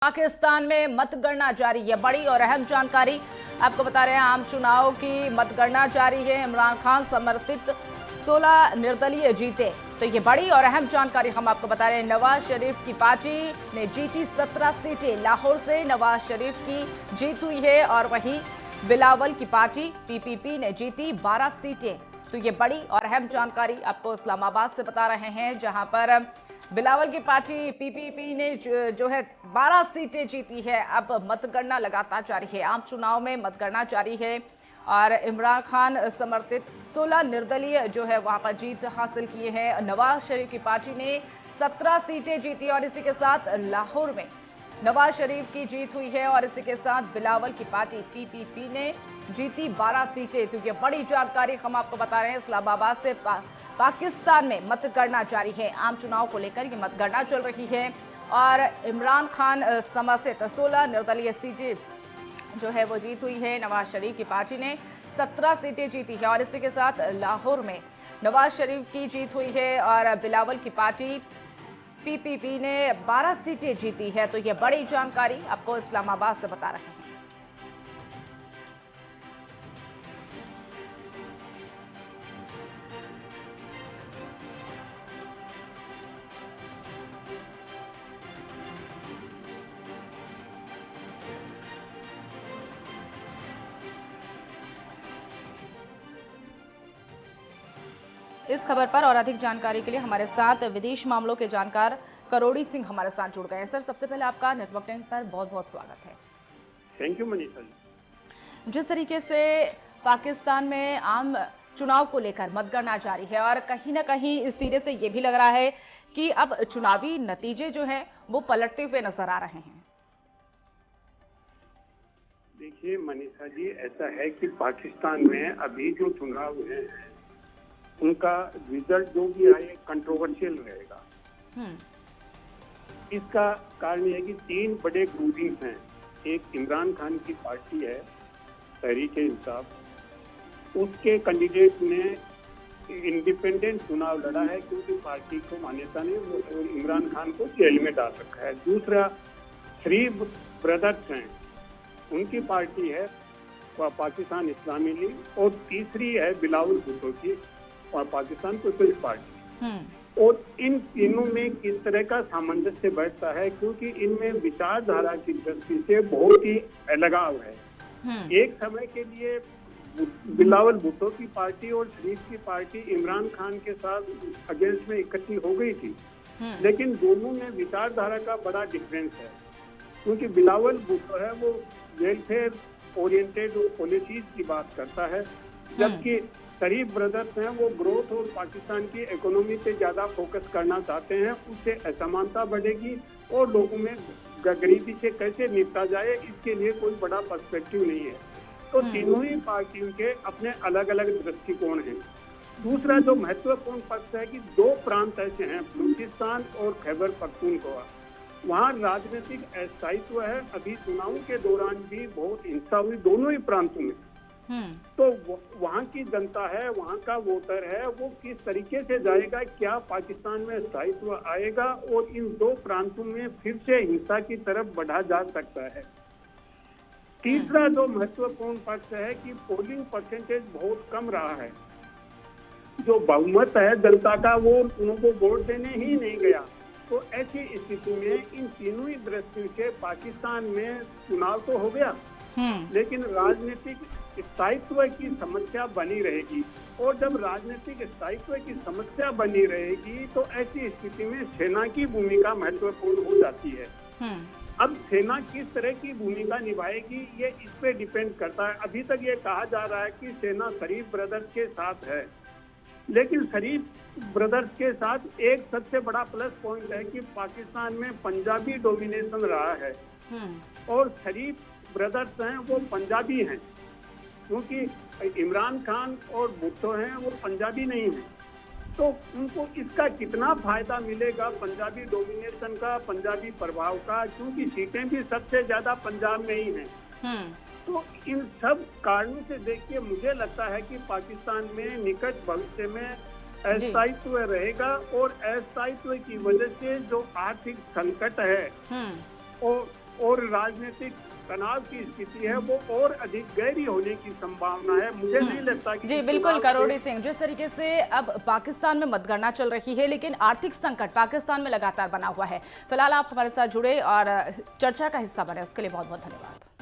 पाकिस्तान में मतगणना जारी है। बड़ी और अहम जानकारी आपको बता रहे हैं। आम चुनाव की मतगणना जारी है। इमरान खान समर्थित 16 निर्दलीय जीते। तो ये बड़ी और अहम जानकारी हम आपको बता रहे हैं। नवाज शरीफ की पार्टी ने जीती 17 सीटें। लाहौर से नवाज शरीफ की जीत हुई है और वहीं बिलावल की पार्टी पीपीपी ने जीती 12 सीटें। तो ये बड़ी और अहम जानकारी आपको इस्लामाबाद से बता रहे हैं, जहां पर बिलावल की पार्टी पीपीपी ने जो है 12 सीटें जीती है। अब मतगणना लगातार जारी है। आम चुनाव में मतगणना जारी है और इमरान खान समर्थित 16 निर्दलीय जो है वहां पर जीत हासिल किए हैं। नवाज शरीफ की पार्टी ने 17 सीटें जीती और इसी के साथ लाहौर में नवाज शरीफ की जीत हुई है और इसी के साथ बिलावल की पार्टी पीपीपी ने जीती 12 सीटें। तो ये बड़ी जानकारी हम आपको बता रहे हैं। इस्लामाबाद से पाकिस्तान में मतगणना जारी है। आम चुनाव को लेकर ये मतगणना चल रही है और इमरान खान समर्थित 16 निर्दलीय सीटें जो है वो जीत हुई है। नवाज शरीफ की पार्टी ने 17 सीटें जीती है और इसी के साथ लाहौर में नवाज शरीफ की जीत हुई है और बिलावल की पार्टी पीपीपी ने 12 सीटें जीती है। तो ये बड़ी जानकारी आपको इस्लामाबाद से बता रहे हैं। इस खबर पर और अधिक जानकारी के लिए हमारे साथ विदेश मामलों के जानकार करोड़ी सिंह हमारे साथ जुड़ गए हैं। सर, सबसे पहले आपका नेटवर्क टाइम पर बहुत बहुत स्वागत है। Thank you Manisha ji. जिस तरीके से पाकिस्तान में आम चुनाव को लेकर मतगणना जारी है और कहीं ना कहीं इस सिरे से ये भी लग रहा है कि अब चुनावी नतीजे जो हैं वो पलटते हुए नजर आ रहे हैं। देखिए मनीषा जी, ऐसा है कि पाकिस्तान में अभी जो चुनाव हुए हैं उनका रिजल्ट जो भी आए कंट्रोवर्शियल रहेगा। इसका कारण यह है कि 3 बड़े ग्रुपिंग्स हैं। एक इमरान खान की पार्टी है तहरीक-ए-इंसाफ, उसके कैंडिडेट ने इंडिपेंडेंट चुनाव लड़ा है क्योंकि पार्टी को मान्यता नहीं, वो इमरान खान को जेल में डाल रखा है। दूसरा शरीफ ब्रदर्स हैं, उनकी पार्टी है पाकिस्तान इस्लामी लीग, और तीसरी है बिलावल भुट्टो की और पाकिस्तान पीपल्स पार्टी। और इन तीनों में किस तरह का सामंजस्य बैठता है, क्योंकि इनमें विचारधारा की दृष्टि से बहुत ही अलगाव है। एक समय के लिए बिलावल भुट्टो की पार्टी और शरीफ की पार्टी इमरान खान के साथ अगेंस्ट में इकट्ठी हो गई थी, लेकिन दोनों में विचारधारा का बड़ा डिफरेंस है। क्योंकि बिलावल भुट्टो है वो वेलफेयर ओरिएंटेड पॉलिसीज की बात करता है, जबकि शरीफ ब्रदर्स हैं वो ग्रोथ और पाकिस्तान की इकोनॉमी पे ज्यादा फोकस करना चाहते हैं। उससे असमानता बढ़ेगी और लोगों में गरीबी से कैसे निपटा जाए, इसके लिए कोई बड़ा पर्सपेक्टिव नहीं है। तो तीनों ही पार्टियों के अपने अलग अलग दृष्टिकोण हैं। दूसरा जो महत्वपूर्ण पक्ष है कि 2 प्रांत ऐसे हैं, बलूचिस्तान और खैबर पख्तूनख्वा, वहाँ राजनीतिक अस्थायित्व है। अभी चुनाव के दौरान भी बहुत हिंसा हुई दोनों ही प्रांतों में। तो वहाँ की जनता है, वहाँ का वोटर है, वो किस तरीके से जाएगा, क्या पाकिस्तान में स्थायित्व आएगा और इन 2 प्रांतों में फिर से हिंसा की तरफ बढ़ा जा सकता है। तीसरा जो महत्वपूर्ण पक्ष है कि पोलिंग परसेंटेज बहुत कम रहा है। जो बहुमत है जनता का वो उनको वोट देने ही नहीं गया। तो ऐसी स्थिति में इन तीनों ही दृष्टि से पाकिस्तान में चुनाव तो हो गया, लेकिन राजनीतिक स्थायित्व की समस्या बनी रहेगी। और जब राजनीतिक स्थायित्व की समस्या बनी रहेगी तो ऐसी स्थिति में सेना की भूमिका महत्वपूर्ण हो जाती है। अब सेना किस तरह की भूमिका निभाएगी ये इस पे डिपेंड करता है। अभी तक ये कहा जा रहा है कि सेना शरीफ ब्रदर्स के साथ है, लेकिन शरीफ ब्रदर्स के साथ एक सबसे बड़ा प्लस पॉइंट है कि पाकिस्तान में पंजाबी डोमिनेशन रहा है और शरीफ ब्रदर्स हैं वो पंजाबी हैं, क्योंकि इमरान खान और भुट्टो हैं वो पंजाबी नहीं हैं। तो उनको इसका कितना फायदा मिलेगा पंजाबी डोमिनेशन का, पंजाबी प्रभाव का, क्योंकि सीटें भी सबसे ज्यादा पंजाब में ही हैं। तो इन सब कारणों से देखिए मुझे लगता है कि पाकिस्तान में निकट भविष्य में अस्थायित्व रहेगा और अस्थायित्व की वजह से जो आर्थिक संकट है और राजनीतिक तनाव की स्थिति है वो और अधिक गहरी होने की संभावना है। मुझे नहीं लगता कि जी बिल्कुल करोड़ी सिंह, जिस तरीके से अब पाकिस्तान में मतगणना चल रही है लेकिन आर्थिक संकट पाकिस्तान में लगातार बना हुआ है। फिलहाल आप हमारे साथ जुड़े और चर्चा का हिस्सा बने, उसके लिए बहुत बहुत धन्यवाद।